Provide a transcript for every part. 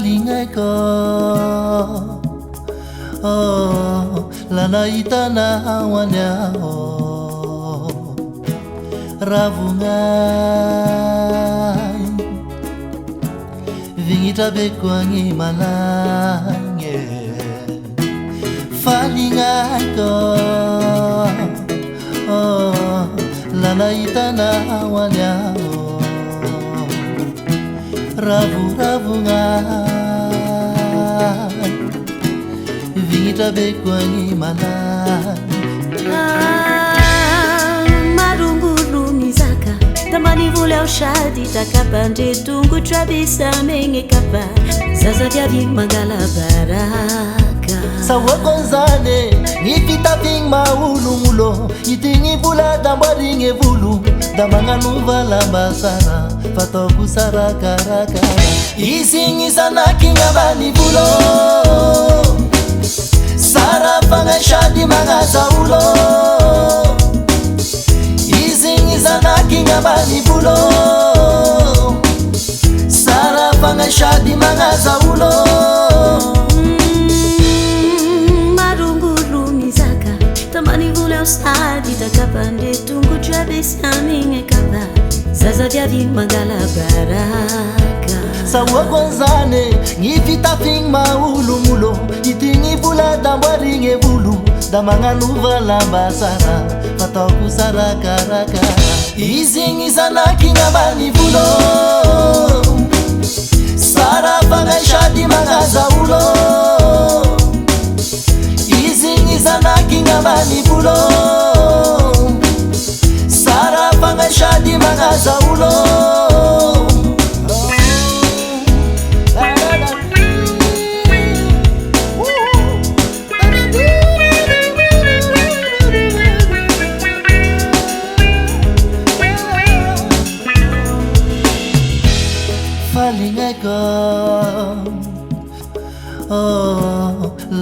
Falingai ko lana itana awanya ravungai vingita bekwangi malange falingai ko lana itana awanya ravungai vingita bekwangi malange marungurumizaka tamani vola ushadi takapande tungu trabisa menge kapa sasa vyavi magala baraka sawakonzane ngipita ping maulungulo itingi bula dambaringe bulu damanganu valambasara fatoku sarakarakara isingi sana kinga bani bulo sara panga shadi magaza ulo isingi sana kinga bani bulo sara panga shadi magaza ulo tamani vula usadi takapande tungu trabisa minge kapa sasa vyavi magala baraka sawakonzane ngifita ping maulumulo itingi bula dambaringe bulu damanganu valambasara fatoku sarakarakara isingi sana kinga bani bulo sara panga shadi magaza ulo sana kinga bani bulo sara panga shadi magaza ulo falingai ko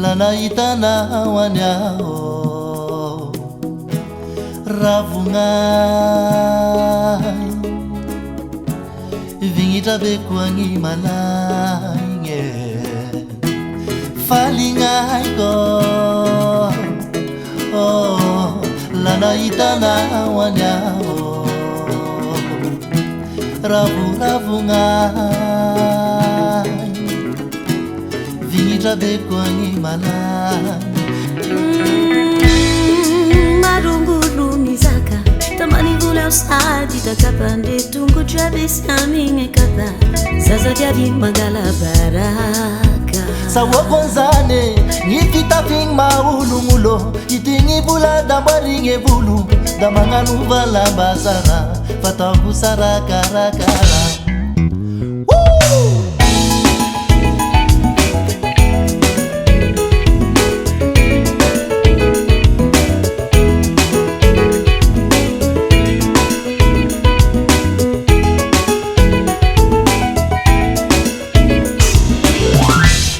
lana itana awanya ravungai vingita bekwangi malange falingai ko lana itana awanya ravungai vingita bekwangi malange marungurumizaka tamani vula usadi takapande tungu trabisa minge kapa sasa vyavi magala baraka sawakonzane ngifita ping maulumulo itingi bula dambaringe bulu damanganu valambasara fatoku sarakarakara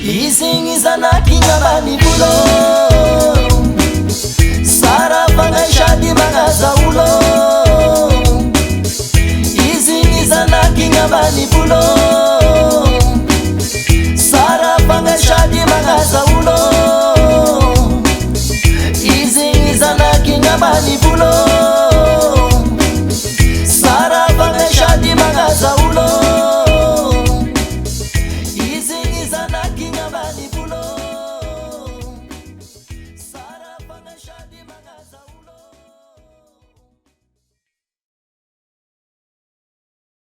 isingi sana kinga bani bulo